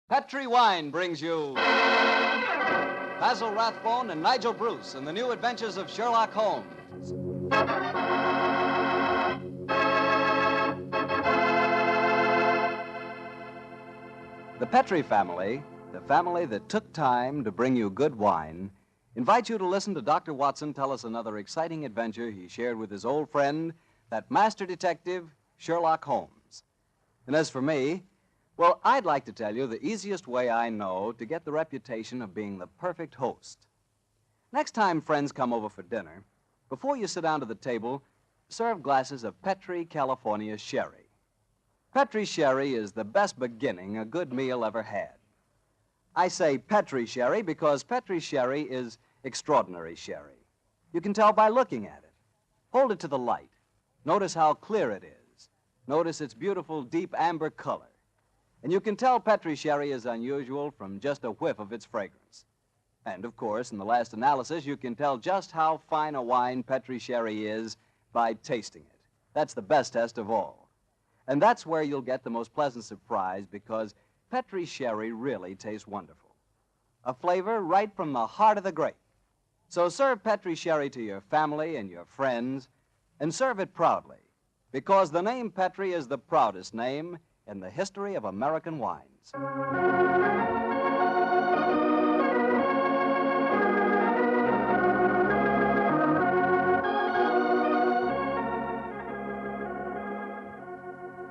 Petri Wine brings you Basil Rathbone and Nigel Bruce in the new adventures of Sherlock Holmes. The Petri family, the family that took time to bring you good wine, invites you to listen to Dr. Watson tell us another exciting adventure he shared with his old friend, that master detective, Sherlock Holmes. And as for me, well, I'd like to tell you the easiest way I know to get the reputation of being the perfect host. Next time friends come over for dinner, before you sit down to the table, serve glasses of Petri California sherry. Petri sherry is the best beginning a good meal ever had. I say Petri sherry because Petri sherry is extraordinary sherry. You can tell by looking at it. Hold it to the light. Notice how clear it is. Notice its beautiful, deep amber color. And you can tell Petri sherry is unusual from just a whiff of its fragrance. And, of course, in the last analysis, you can tell just how fine a wine Petri sherry is by tasting it. That's the best test of all. And that's where you'll get the most pleasant surprise, because Petri sherry really tastes wonderful. A flavor right from the heart of the grape. So serve Petri sherry to your family and your friends, and serve it proudly, because the name Petri is the proudest name in the history of American wines.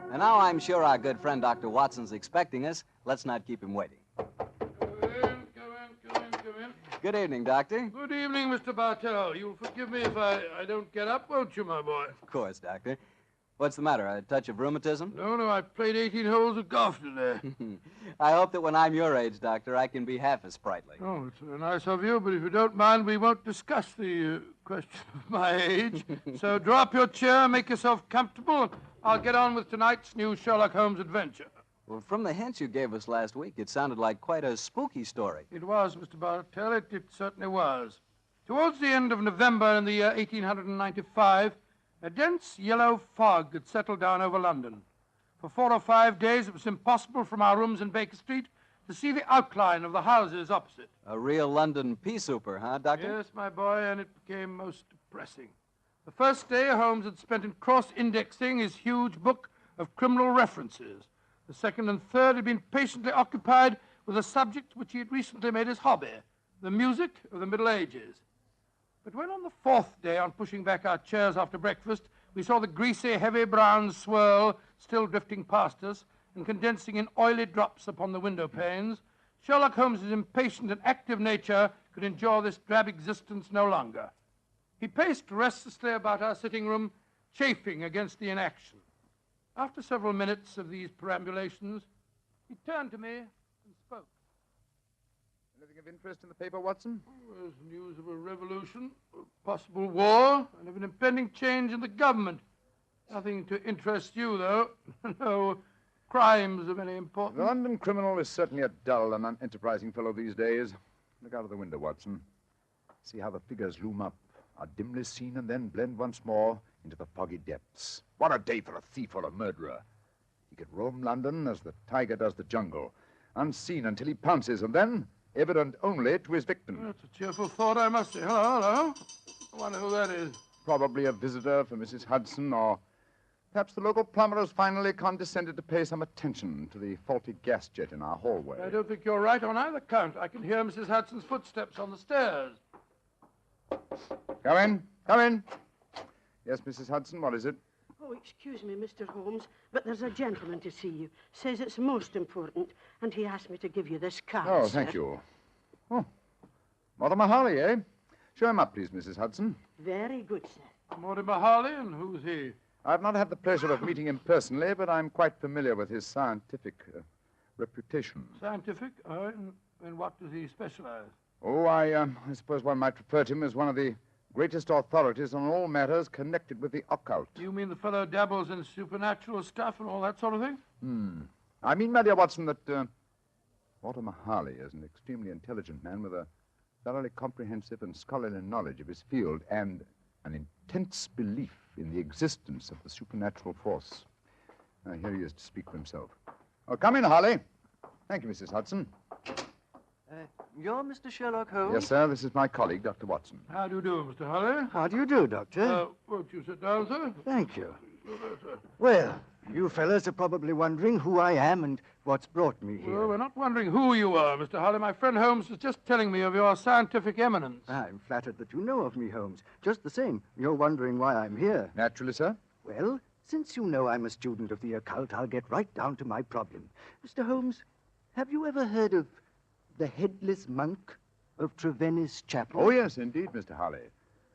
And now I'm sure our good friend Dr. Watson's expecting us. Let's not keep him waiting. Come in. Good evening, Doctor. Good evening, Mr. Bartell. You'll forgive me if I don't get up, won't you, my boy? Of course, Doctor. What's the matter, a touch of rheumatism? No, I played 18 holes of golf today. I hope that when I'm your age, Doctor, I can be half as sprightly. Oh, it's very nice of you, but if you don't mind, we won't discuss the question of my age. So draw up your chair, make yourself comfortable. I'll get on with tonight's new Sherlock Holmes adventure. Well, from the hints you gave us last week, it sounded like quite a spooky story. It was, Mr. Bartell. It certainly was. Towards the end of November in the year 1895, a dense yellow fog had settled down over London. For 4 or 5 days, it was impossible from our rooms in Baker Street to see the outline of the houses opposite. A real London pea souper, huh, Doctor? Yes, my boy, and it became most depressing. The first day, Holmes had spent in cross-indexing his huge book of criminal references. The second and third had been patiently occupied with a subject which he had recently made his hobby, the music of the Middle Ages. But when on the fourth day, on pushing back our chairs after breakfast, we saw the greasy, heavy brown swirl still drifting past us and condensing in oily drops upon the window panes, Sherlock Holmes's impatient and active nature could endure this drab existence no longer. He paced restlessly about our sitting room, chafing against the inaction. After several minutes of these perambulations, he turned to me and spoke. Anything of interest in the paper, Watson? There's news of a revolution, a possible war, and of an impending change in the government. Nothing to interest you, though. No crimes of any importance. The London criminal is certainly a dull and unenterprising fellow these days. Look out of the window, Watson. See how the figures loom up, are dimly seen, and then blend once more into the foggy depths. What a day for a thief or a murderer. He could roam London as the tiger does the jungle, unseen until he pounces, and then evident only to his victim. That's a cheerful thought, I must say. Hello. I wonder who that is. Probably a visitor for Mrs. Hudson, or perhaps the local plumber has finally condescended to pay some attention to the faulty gas jet in our hallway. I don't think you're right on either count. I can hear Mrs. Hudson's footsteps on the stairs. Come in. Come in. Yes, Mrs. Hudson, what is it? Oh, excuse me, Mr. Holmes, but there's a gentleman to see you. Says it's most important, and he asked me to give you this card, Oh, sir. thank you. Oh, Mortimer Harley, eh? Show him up, please, Mrs. Hudson. Very good, sir. Mortimer Harley, and who's he? I've not had the pleasure of meeting him personally, but I'm quite familiar with his scientific reputation. Scientific? In what does he specialize? Oh, I suppose one might refer to him as one of the greatest authorities on all matters connected with the occult. You mean the fellow dabbles in supernatural stuff and all that sort of thing? I mean, my dear Watson, that Mortimer Harley is an extremely intelligent man with a thoroughly comprehensive and scholarly knowledge of his field and an intense belief in the existence of the supernatural force. Here he is to speak for himself. Oh, come in, Harley. Thank you, Mrs. Hudson. You're Mr. Sherlock Holmes? Yes, sir. This is my colleague, Dr. Watson. How do you do, Mr. Holly? How do you do, Doctor? Won't you sit down, sir? Thank you. Well, you fellas are probably wondering who I am and what's brought me here. Well, we're not wondering who you are, Mr. Holly. My friend Holmes was just telling me of your scientific eminence. I'm flattered that you know of me, Holmes. Just the same, you're wondering why I'm here. Naturally, sir. Well, since you know I'm a student of the occult, I'll get right down to my problem. Mr. Holmes, have you ever heard of the Headless Monk of Trevennis Chapel? Oh, yes, indeed, Mr. Holly.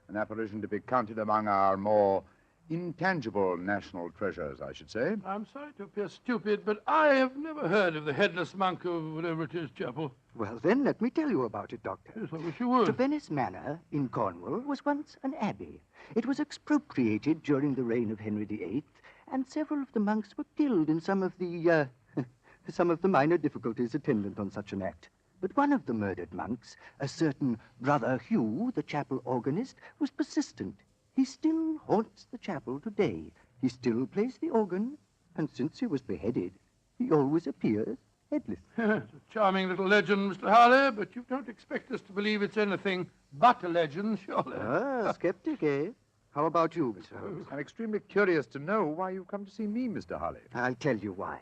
An apparition to be counted among our more intangible national treasures, I should say. I'm sorry to appear stupid, but I have never heard of the headless monk of whatever it is, Chapel. Well, then, let me tell you about it, Doctor. Yes, I wish you would. Trevennis Manor in Cornwall was once an abbey. It was expropriated during the reign of Henry VIII, and several of the monks were killed in some of the minor difficulties attendant on such an act. But one of the murdered monks, a certain Brother Hugh, the chapel organist, was persistent. He still haunts the chapel today. He still plays the organ, and since he was beheaded, he always appears headless. It's a charming little legend, Mr. Harley, but you don't expect us to believe it's anything but a legend, surely. Ah, skeptic, eh? How about you, Mr. Holmes? I'm extremely curious to know why you've come to see me, Mr. Holly. I'll tell you why.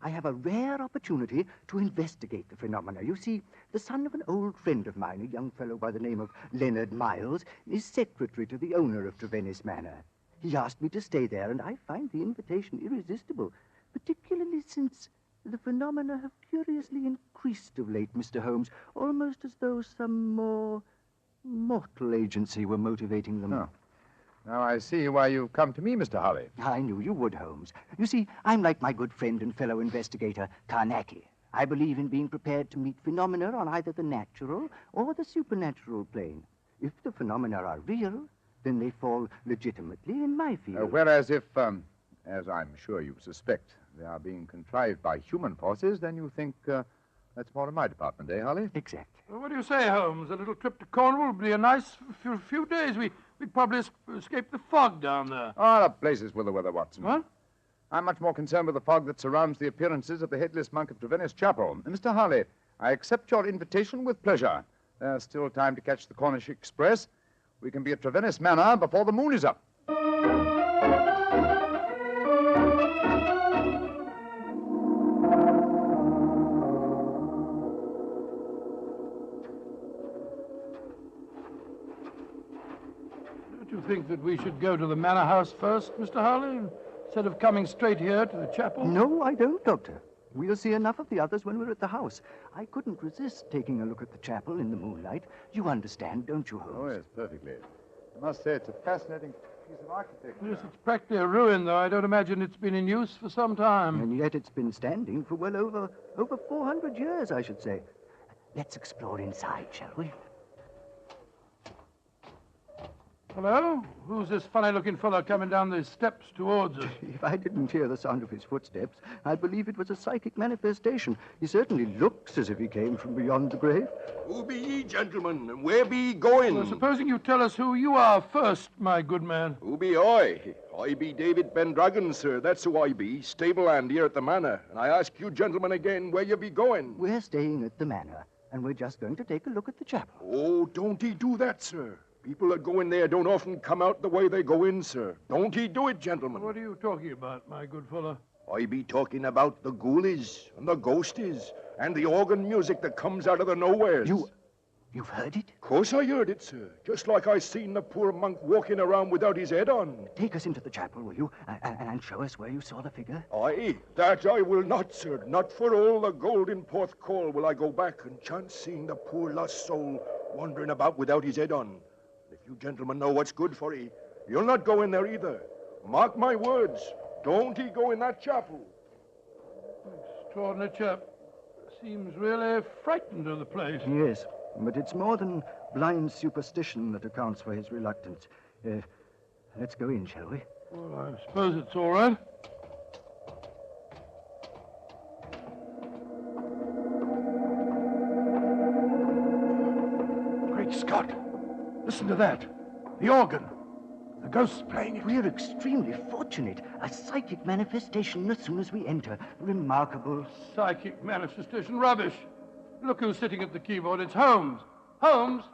I have a rare opportunity to investigate the phenomena. You see, the son of an old friend of mine, a young fellow by the name of Leonard Miles, is secretary to the owner of Trevennis Manor. He asked me to stay there, and I find the invitation irresistible, particularly since the phenomena have curiously increased of late, Mr. Holmes, almost as though some more mortal agency were motivating them. Oh. Now I see why you've come to me, Mr. Holly. I knew you would, Holmes. You see, I'm like my good friend and fellow investigator, Carnacki. I believe in being prepared to meet phenomena on either the natural or the supernatural plane. If the phenomena are real, then they fall legitimately in my field. Whereas if, as I'm sure you suspect, they are being contrived by human forces, then you think that's more in my department, eh, Holly? Exactly. Well, what do you say, Holmes? A little trip to Cornwall would be a nice few days. We'd probably escape the fog down there. Ah, the place is with the weather, Watson. What? I'm much more concerned with the fog that surrounds the appearances of the headless monk of Trevennis Chapel. Mr. Harley, I accept your invitation with pleasure. There's still time to catch the Cornish Express. We can be at Trevennis Manor before the moon is up. Don't you think that we should go to the manor house first, Mr. Harley, instead of coming straight here to the chapel? No, I don't, Doctor. We'll see enough of the others when we're at the house. I couldn't resist taking a look at the chapel in the moonlight. You understand, don't you, Holmes? Oh, yes, perfectly. I must say it's a fascinating piece of architecture. Yes, it's practically a ruin, though. I don't imagine it's been in use for some time. And yet it's been standing for well over 400 years, I should say. Let's explore inside, shall we? Hello? Who's this funny-looking fellow coming down the steps towards us? If I didn't hear the sound of his footsteps, I'd believe it was a psychic manifestation. He certainly looks as if he came from beyond the grave. Who be ye, gentlemen, and where be ye going? Well, supposing you tell us who you are first, my good man. Who be I? I be David Pendragon, sir. That's who I be, stable hand here at the manor. And I ask you gentlemen again, where you be going? We're staying at the manor, and we're just going to take a look at the chapel. Oh, don't he do that, sir. People that go in there don't often come out the way they go in, sir. Don't he do it, gentlemen? What are you talking about, my good fellow? I be talking about the ghoulies and the ghosties and the organ music that comes out of the nowheres. You've heard it? Of course I heard it, sir. Just like I seen the poor monk walking around without his head on. Take us into the chapel, will you? And show us where you saw the figure. Aye, that I will not, sir. Not for all the gold in Porthcawl will I go back and chance seeing the poor lost soul wandering about without his head on. If you gentlemen know what's good for ye, you'll not go in there either. Mark my words. Don't he go in that chapel. Extraordinary chap. Seems really frightened of the place. Yes, but it's more than blind superstition that accounts for his reluctance. Let's go in, shall we? Well, I suppose it's all right. Great Scott! Listen to that. The organ. The ghost's playing it. We're extremely fortunate. A psychic manifestation as soon as we enter. Remarkable. Psychic manifestation rubbish. Look who's sitting at the keyboard. It's Holmes. Holmes?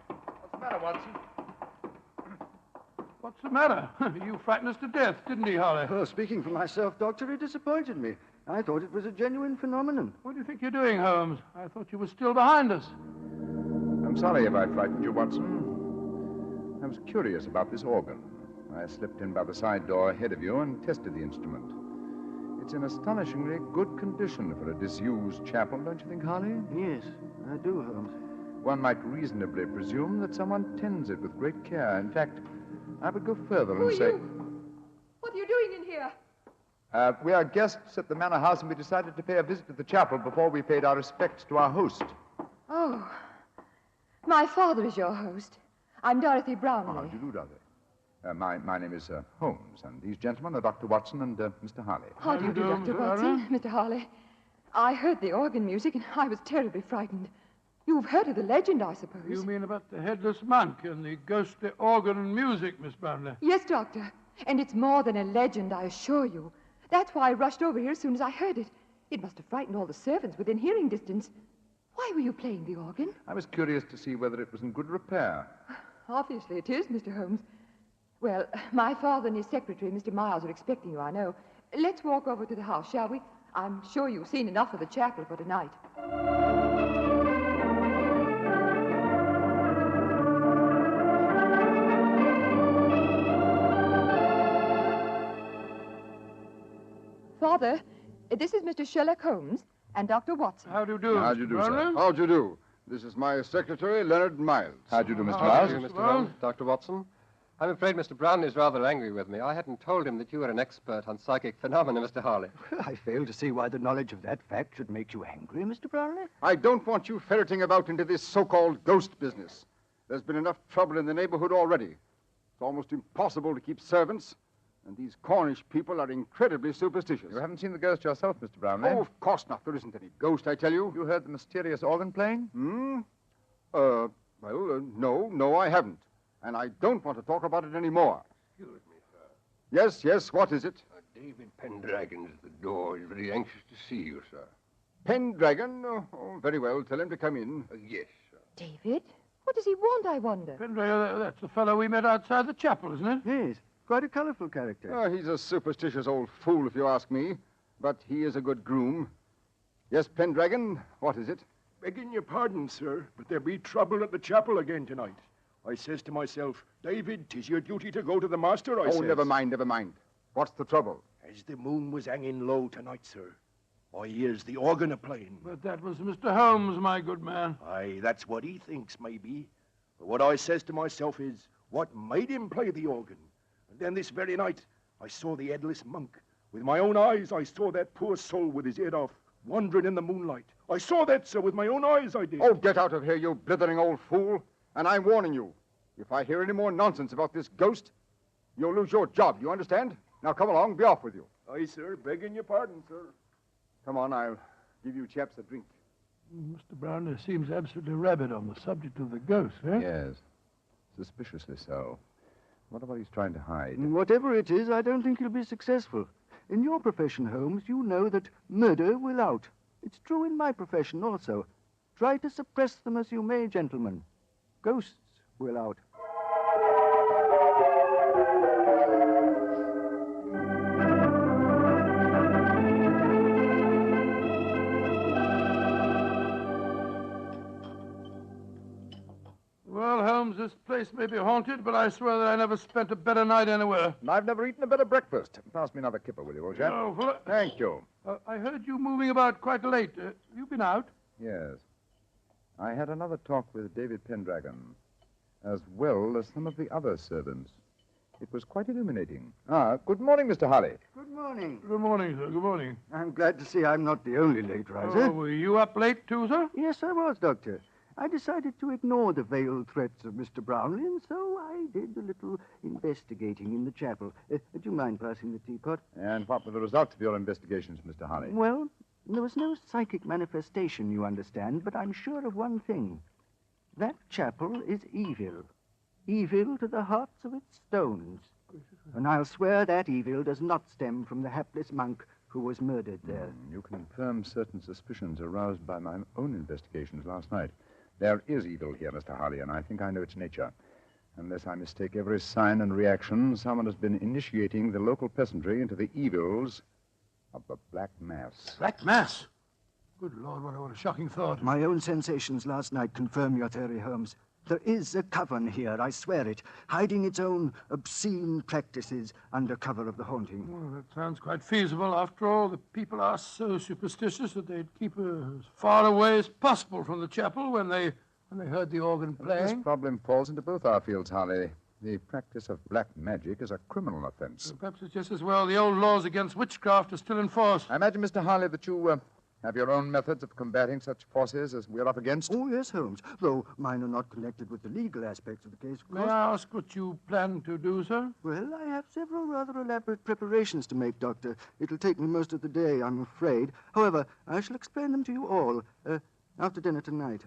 What's the matter, Watson? What's the matter? You frightened us to death, didn't he, Holly? Well, speaking for myself, Doctor, it disappointed me. I thought it was a genuine phenomenon. What do you think you're doing, Holmes? I thought you were still behind us. I'm sorry if I frightened you, Watson. I was curious about this organ. I slipped in by the side door ahead of you and tested the instrument. It's in astonishingly good condition for a disused chapel, don't you think, Harley? Yes, I do, Holmes. One might reasonably presume that someone tends it with great care. In fact, I would go further and say... What are you doing in here? We are guests at the Manor House, and we decided to pay a visit to the chapel before we paid our respects to our host. Oh, my father is your host. I'm Dorothy Brownlee. How do you do, Dorothy? My name is Holmes, and these gentlemen are Dr. Watson and Mr. Harley. How do you do, Dr. Watson? Mr. Harley. I heard the organ music, and I was terribly frightened. You've heard of the legend, I suppose. You mean about the headless monk and the ghostly organ and music, Miss Brownlee? Yes, Doctor. And it's more than a legend, I assure you. That's why I rushed over here as soon as I heard it. It must have frightened all the servants within hearing distance. Why were you playing the organ? I was curious to see whether it was in good repair. Obviously it is, Mr. Holmes. Well, my father and his secretary, Mr. Miles, are expecting you, I know. Let's walk over to the house, shall we? I'm sure you've seen enough of the chapel for tonight. Father, this is Mr. Sherlock Holmes and Dr. Watson. How do you do, How do you Mr. do, Brownlee? sir? How do you do? This is my secretary, Leonard Miles. How do you do, Mr. How do Miles? you Mr. Well- Holmes, Dr. Watson. I'm afraid Mr. Brownlee is rather angry with me. I hadn't told him that you were an expert on psychic phenomena, Mr. Harley. I fail to see why the knowledge of that fact should make you angry, Mr. Brownlee. I don't want you ferreting about into this so-called ghost business. There's been enough trouble in the neighborhood already. It's almost impossible to keep servants, and these Cornish people are incredibly superstitious. You haven't seen the ghost yourself, Mr. Brownlee? Oh, of course not. There isn't any ghost, I tell you. You heard the mysterious organ playing? No, I haven't. And I don't want to talk about it anymore. Excuse me, sir. Yes, what is it? David Pendragon's at the door. He's very anxious to see you, sir. Pendragon? Oh, very well. Tell him to come in. Yes, sir. David? What does he want, I wonder? Pendragon, that's the fellow we met outside the chapel, isn't it? Yes, quite a colorful character. Oh, he's a superstitious old fool, if you ask me. But he is a good groom. Yes, Pendragon, what is it? Begging your pardon, sir, but there be trouble at the chapel again tonight. I says to myself, David, 'tis your duty to go to the master, I says. Never mind. What's the trouble? As the moon was hanging low tonight, sir, I hears the organ a-playing. But that was Mr. Holmes, my good man. Aye, that's what he thinks, maybe. But what I says to myself is, what made him play the organ? And then this very night, I saw the Headless monk. With my own eyes, I saw that poor soul with his head off, wandering in the moonlight. I saw that, sir, with my own eyes, I did. Oh, get out of here, you blithering old fool. And I'm warning you. If I hear any more nonsense about this ghost, you'll lose your job. You understand? Now, come along. Be off with you. Aye, sir, begging your pardon, sir. Come on, I'll give you chaps a drink. Mr. Brownlee seems absolutely rabid on the subject of the ghost, eh? Yes. Suspiciously so. What about he's trying to hide? Whatever it is, I don't think you'll be successful. In your profession, Holmes, you know that murder will out. It's true in my profession also. Try to suppress them as you may, gentlemen. Ghosts will out. Well, Holmes, this place may be haunted, but I swear that I never spent a better night anywhere. And I've never eaten a better breakfast. Pass me another kipper, will you, old chap? Oh, well, Thank you. I heard you moving about quite late. You been out? Yes. I had another talk with David Pendragon, as well as some of the other servants. It was quite illuminating. Good morning, Mr. Harley. Good morning. Good morning, sir. Good morning. I'm glad to see I'm not the only late riser. Oh, were you up late too, sir? Yes, I was, Doctor. I decided to ignore the veiled threats of Mr. Brownlee, and so I did a little investigating in the chapel. Do you mind passing the teapot? And what were the results of your investigations, Mr. Harley? Well, there was no psychic manifestation, you understand, but I'm sure of one thing. That chapel is evil. evil to the hearts of its stones. And I'll swear that evil does not stem from the hapless monk who was murdered there. You confirm certain suspicions aroused by my own investigations last night. There is evil here, Mr. Harley, and I think I know its nature. Unless I mistake every sign and reaction, someone has been initiating the local peasantry into the evils of the Black Mass. Black Mass? Good Lord, what a shocking thought. My own sensations last night confirm your theory, Holmes. There is a coven here, I swear it, hiding its own obscene practices under cover of the haunting. Well, that sounds quite feasible. After all, the people are so superstitious that they'd keep as far away as possible from the chapel when they heard the organ playing. This problem falls into both our fields, Harley. The practice of black magic is a criminal offense. Perhaps it's just as well the old laws against witchcraft are still in force. I imagine, Mr. Harley, that you have your own methods of combating such forces as we're up against. Oh, yes, Holmes, though mine are not connected with the legal aspects of the case, of May course. I ask what you plan to do, sir? Well, I have several rather elaborate preparations to make, Doctor. It'll take me most of the day, I'm afraid. However, I shall explain them to you all after dinner tonight.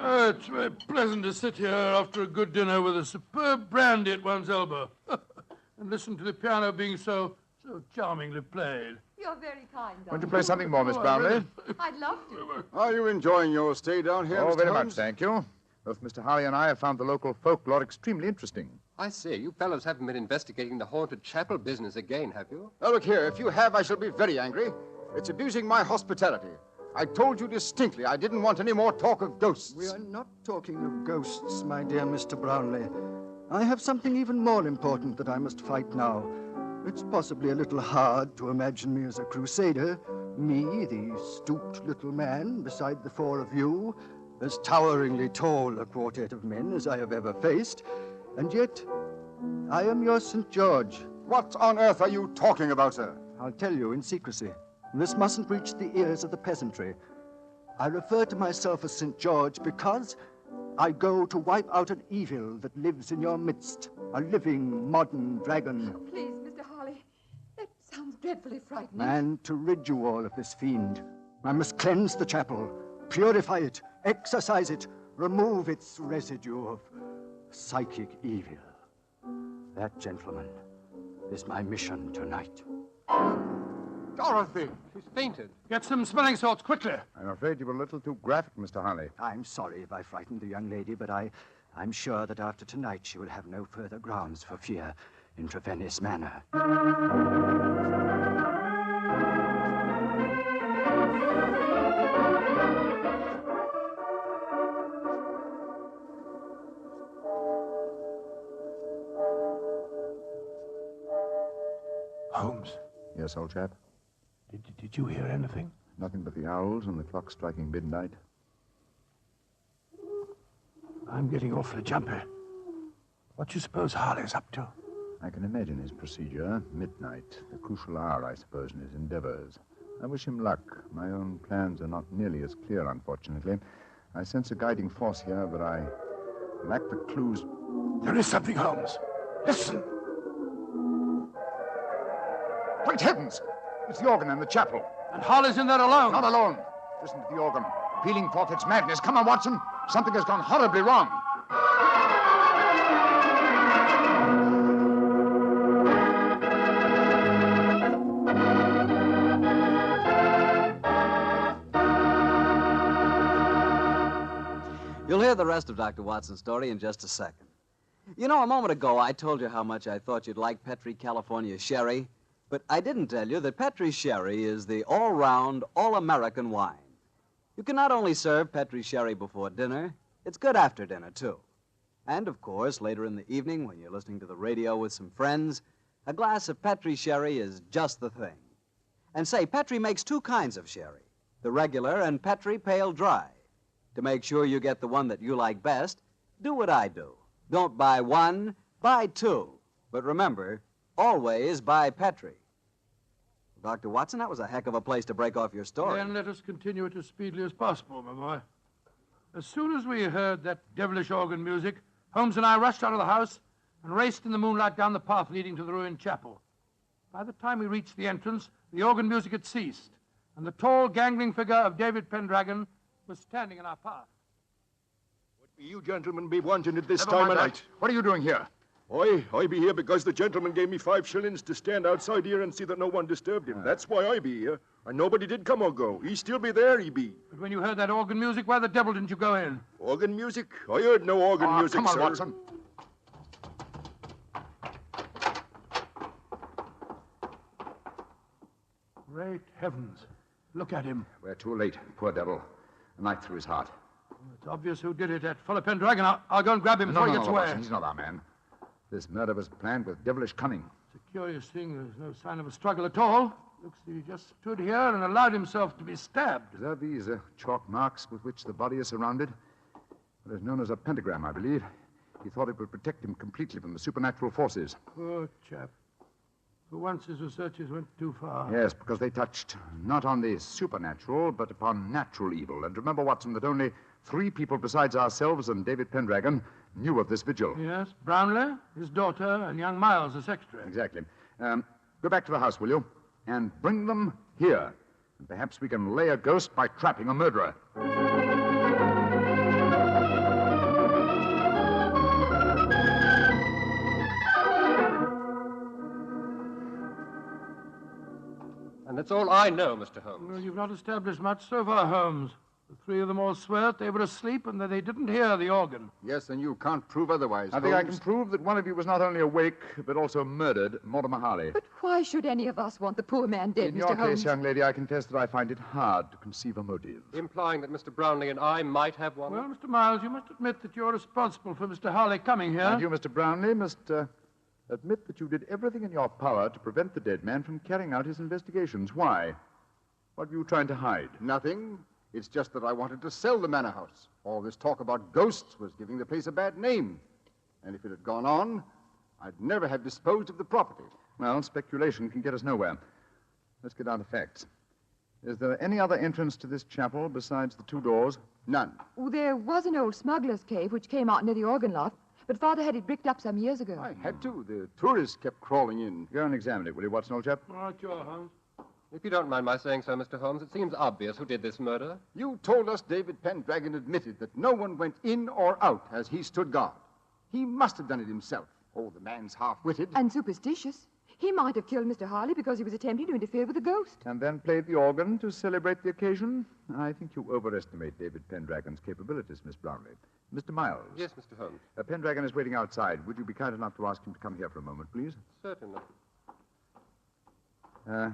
It's very pleasant to sit here after a good dinner with a superb brandy at one's elbow and listen to the piano being so charmingly played. You're very kind, Want to play something more, Miss Brownlee? I'd love to. Are you enjoying your stay down here, Oh, Mr. very Holmes? much, thank you. Both Mr. Harley and I have found the local folklore extremely interesting. I say, you fellows haven't been investigating the haunted chapel business again, have you? Now, look here. If you have, I shall be very angry. It's abusing my hospitality. I told you distinctly I didn't want any more talk of ghosts. We are not talking of ghosts, my dear Mr. Brownlee. I have something even more important that I must fight now. It's possibly a little hard to imagine me as a crusader, me, the stooped little man, beside the four of you, as toweringly tall a quartet of men as I have ever faced, and yet I am your St. George. What on earth are you talking about, sir? I'll tell you in secrecy. This mustn't reach the ears of the peasantry. I refer to myself as St. George because I go to wipe out an evil that lives in your midst, a living, modern dragon. Oh, please, Mr. Harley. That sounds dreadfully frightening. And to rid you all of this fiend, I must cleanse the chapel, purify it, exorcise it, remove its residue of psychic evil. That, gentlemen, is my mission tonight. Dorothy! She's fainted. Get some smelling salts, quickly. I'm afraid you were a little too graphic, Mr. Harley. I'm sorry if I frightened the young lady, but I'm sure that after tonight she will have no further grounds for fear in Trevenice Manor. Holmes, Yes, old chap? did you hear anything? Nothing but the owls and the clock striking midnight. I'm getting awfully jumpy. What do you suppose Harley's up to? I can imagine his procedure. Midnight, the crucial hour, I suppose, in his endeavors. I wish him luck. My own plans are not nearly as clear, unfortunately. I sense a guiding force here, but I lack the clues. There is something, Holmes. Listen. Great heavens! It's the organ in the chapel. And Harley's in there alone. Not alone. Listen to the organ. Pealing forth its madness. Come on, Watson. Something has gone horribly wrong. You'll hear the rest of Dr. Watson's story in just a second. You know, a moment ago, I told you how much I thought you'd like Petri California Sherry, but I didn't tell you that Petri Sherry is the all-round, all-American wine. You can not only serve Petri Sherry before dinner, it's good after dinner, too. And, of course, later in the evening, when you're listening to the radio with some friends, a glass of Petri Sherry is just the thing. And say, Petri makes two kinds of sherry, the regular and Petri Pale Dry. To make sure you get the one that you like best, do what I do. Don't buy one, buy two. But remember, always buy Petri. Dr. Watson, that was a heck of a place to break off your story. Then let us continue it as speedily as possible, my boy. As soon as we heard that devilish organ music, Holmes and I rushed out of the house and raced in the moonlight down the path leading to the ruined chapel. By the time we reached the entrance, the organ music had ceased, and the tall, gangling figure of David Pendragon was standing in our path. What be you gentlemen be wanting at this Never time mind of that. night? What are you doing here? I be here because the gentleman gave me 5 shillings to stand outside here and see that no one disturbed him. That's why I be here. And nobody did come or go. He still be there, he be. But when you heard that organ music, why the devil didn't you go in? Organ music? I heard no organ music, come on, sir. Watson. Great heavens. Look at him. We're too late. Poor devil. A knife through his heart. It's obvious who did it, that fellow Pendragon. I'll go and grab him before he gets away. Watson, he's not our man. This murder was planned with devilish cunning. It's a curious thing. There's no sign of a struggle at all. Looks he just stood here and allowed himself to be stabbed. Observe these chalk marks with which the body is surrounded. What is known as a pentagram, I believe. He thought it would protect him completely from the supernatural forces. Poor chap. For once, his researches went too far. Yes, because they touched not on the supernatural, but upon natural evil. And remember, Watson, that only 3 people besides ourselves and David Pendragon knew of this vigil. Yes, Brownlee, his daughter, and young Miles, the secretary. Exactly. Go back to the house, will you? And bring them here. And perhaps we can lay a ghost by trapping a murderer. And that's all I know, Mr. Holmes. Well, you've not established much so far, Holmes. The 3 of them all swear they were asleep and that they didn't hear the organ. Yes, and you can't prove otherwise, I think I Holmes. can prove that one of you was not only awake, but also murdered Mortimer Harley. But why should any of us want the poor man dead, In Mr. your Holmes? case, young lady, I confess that I find it hard to conceive a motive. Implying that Mr. Brownlee and I might have one? Well, Mr. Miles, you must admit that you're responsible for Mr. Harley coming here. And you, Mr. Brownlee, must admit that you did everything in your power to prevent the dead man from carrying out his investigations. Why? What were you trying to hide? Nothing. It's just that I wanted to sell the manor house. All this talk about ghosts was giving the place a bad name. And if it had gone on, I'd never have disposed of the property. Well, speculation can get us nowhere. Let's get down to facts. Is there any other entrance to this chapel besides the 2 doors? None. Oh, there was an old smuggler's cave which came out near the organ loft, but Father had it bricked up some years ago. I had to. The tourists kept crawling in. Go and examine it, will you, Watson, old chap? All right, sure, Holmes. If you don't mind my saying so, Mr. Holmes, it seems obvious who did this murder. You told us David Pendragon admitted that no one went in or out as he stood guard. He must have done it himself. Oh, the man's half-witted. And superstitious. He might have killed Mr. Harley because he was attempting to interfere with the ghost. And then played the organ to celebrate the occasion? I think you overestimate David Pendragon's capabilities, Miss Brownlee. Mr. Miles. Yes, Mr. Holmes. Pendragon is waiting outside. Would you be kind enough to ask him to come here for a moment, please? Certainly.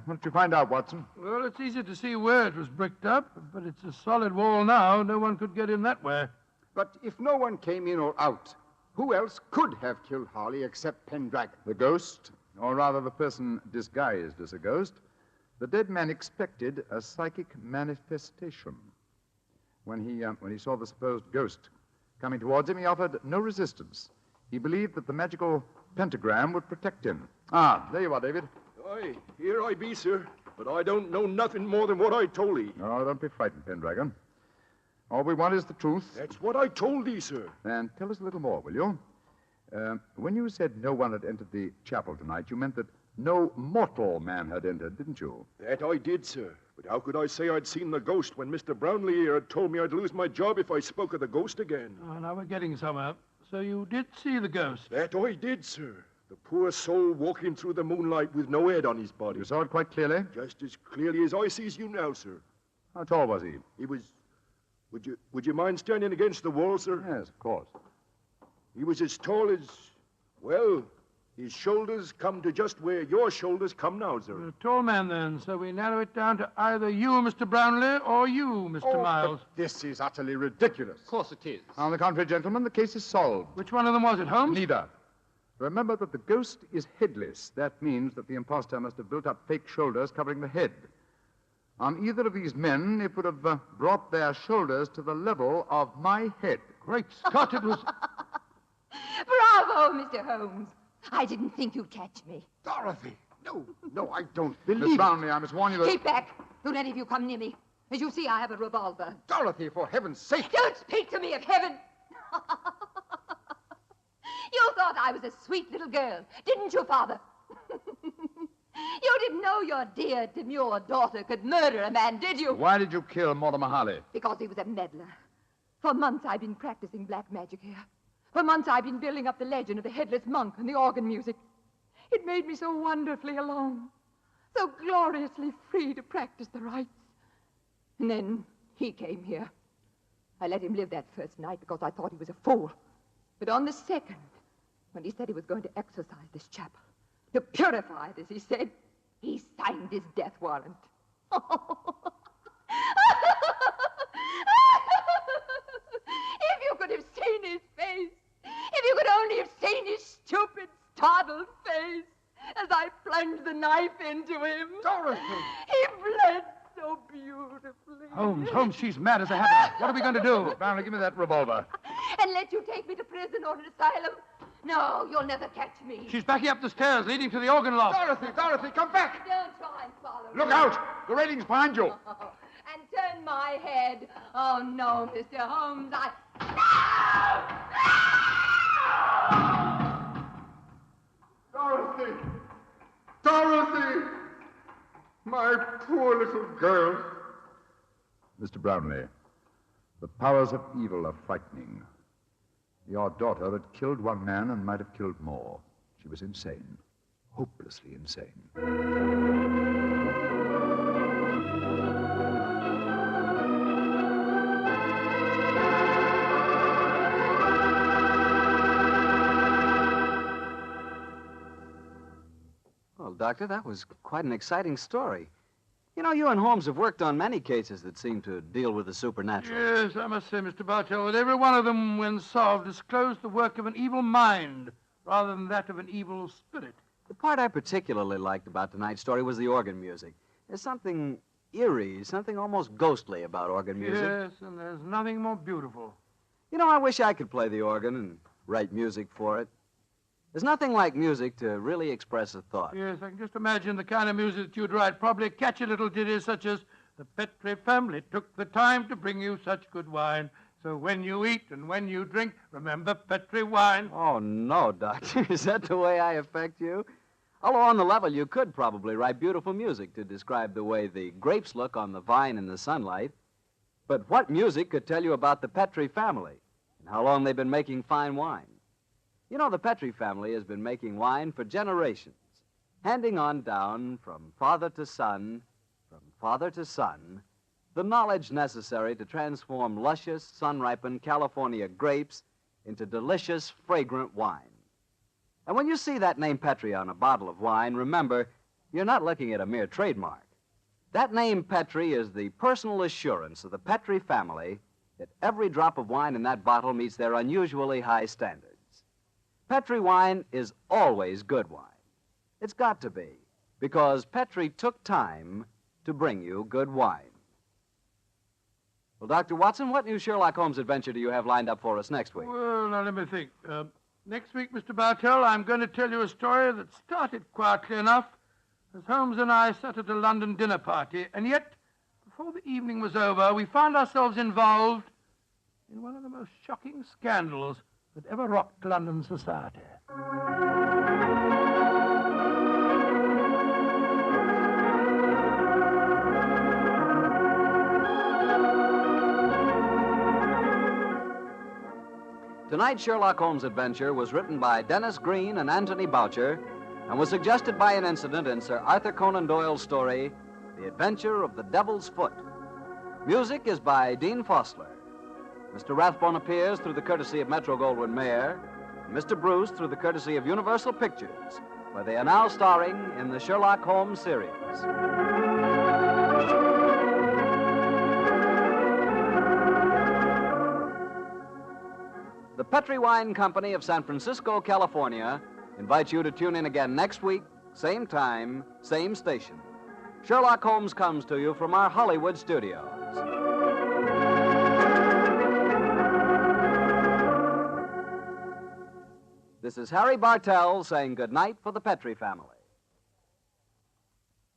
What did you find out, Watson? Well, it's easy to see where it was bricked up, but it's a solid wall now. No one could get in that way. But if no one came in or out, who else could have killed Harley except Pendragon? The ghost, or rather the person disguised as a ghost. The dead man expected a psychic manifestation. When he saw the supposed ghost coming towards him, he offered no resistance. He believed that the magical pentagram would protect him. Ah, there you are, David. Aye, here I be, sir. But I don't know nothing more than what I told thee. No, don't be frightened, Pendragon. All we want is the truth. That's what I told thee, sir. And tell us a little more, will you? When you said no one had entered the chapel tonight, you meant that no mortal man had entered, didn't you? That I did, sir. But how could I say I'd seen the ghost when Mr. Brownlee here had told me I'd lose my job if I spoke of the ghost again? Oh, now we're getting somewhere. So you did see the ghost? That I did, sir. The poor soul walking through the moonlight with no head on his body. You saw it quite clearly? Just as clearly as I sees you now, sir. How tall was he? He was... Would you mind standing against the wall, sir? Yes, of course. He was as tall as... Well, his shoulders come to just where your shoulders come now, sir. You're a tall man, then, so we narrow it down to either you, Mr. Brownlee, or you, Mr. Miles. But this is utterly ridiculous. Of course it is. On the contrary, gentlemen, the case is solved. Which one of them was it, Holmes? Neither. Remember that the ghost is headless. That means that the impostor must have built up fake shoulders covering the head. On either of these men, it would have brought their shoulders to the level of my head. Great Scott, it was... Bravo, Mr. Holmes. I didn't think you'd catch me. Dorothy! No, I don't believe Miss it. Brownlee, I must warn you that... Keep back. Don't any of you come near me. As you see, I have a revolver. Dorothy, for heaven's sake! Don't speak to me of heaven. You thought I was a sweet little girl, didn't you, Father? You didn't know your dear, demure daughter could murder a man, did you? Why did you kill Mortimer Harley? Because he was a meddler. For months I've been practicing black magic here. For months I've been building up the legend of the headless monk and the organ music. It made me so wonderfully alone, so gloriously free to practice the rites. And then he came here. I let him live that first night because I thought he was a fool. But on the second, when he said he was going to exorcise this chapel, to purify it, as he said, he signed his death warrant. If you could have seen his face, if you could only have seen his stupid, startled face as I plunged the knife into him. Dorothy! He bled so beautifully. Holmes, she's mad as a hatter. What are we going to do? Brownlee, give me that revolver. And let you take me to prison or an asylum? No, you'll never catch me. She's backing up the stairs leading to the organ loft. Dorothy, come back! Don't try and follow me. Look out! The railing's behind you. And turn my head. Oh, no, Mr. Holmes, Dorothy! My poor little girl. Mr. Brownlee, the powers of evil are frightening. Your daughter had killed one man and might have killed more. She was insane. Hopelessly insane. Well, Doctor, that was quite an exciting story. You know, you and Holmes have worked on many cases that seem to deal with the supernatural. Yes, I must say, Mr. Bartell, that every one of them, when solved, disclosed the work of an evil mind rather than that of an evil spirit. The part I particularly liked about tonight's story was the organ music. There's something eerie, something almost ghostly about organ music. Yes, and there's nothing more beautiful. You know, I wish I could play the organ and write music for it. There's nothing like music to really express a thought. Yes, I can just imagine the kind of music that you'd write. Probably catchy little ditties such as, "The Petri family took the time to bring you such good wine. So when you eat and when you drink, remember Petri wine." Oh, no, Doctor. Is that the way I affect you? Although on the level, you could probably write beautiful music to describe the way the grapes look on the vine in the sunlight. But what music could tell you about the Petri family and how long they've been making fine wine? You know, the Petri family has been making wine for generations, handing on down from father to son, the knowledge necessary to transform luscious, sun-ripened California grapes into delicious, fragrant wine. And when you see that name Petri on a bottle of wine, remember, you're not looking at a mere trademark. That name Petri is the personal assurance of the Petri family that every drop of wine in that bottle meets their unusually high standards. Petri wine is always good wine. It's got to be, because Petri took time to bring you good wine. Well, Dr. Watson, what new Sherlock Holmes adventure do you have lined up for us next week? Well, now let me think. Next week, Mr. Bartell, I'm going to tell you a story that started quietly enough as Holmes and I sat at a London dinner party, and yet, before the evening was over, we found ourselves involved in one of the most shocking scandals that ever rocked London society. Tonight's Sherlock Holmes adventure was written by Dennis Green and Anthony Boucher and was suggested by an incident in Sir Arthur Conan Doyle's story, The Adventure of the Devil's Foot. Music is by Dean Fosler. Mr. Rathbone appears through the courtesy of Metro-Goldwyn-Mayer, and Mr. Bruce through the courtesy of Universal Pictures, where they are now starring in the Sherlock Holmes series. The Petri Wine Company of San Francisco, California, invites you to tune in again next week, same time, same station. Sherlock Holmes comes to you from our Hollywood studios. This is Harry Bartell saying goodnight for the Petri family.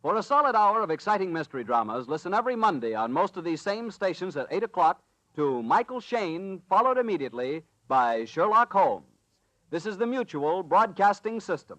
For a solid hour of exciting mystery dramas, listen every Monday on most of these same stations at 8 o'clock to Michael Shayne, followed immediately by Sherlock Holmes. This is the Mutual Broadcasting System.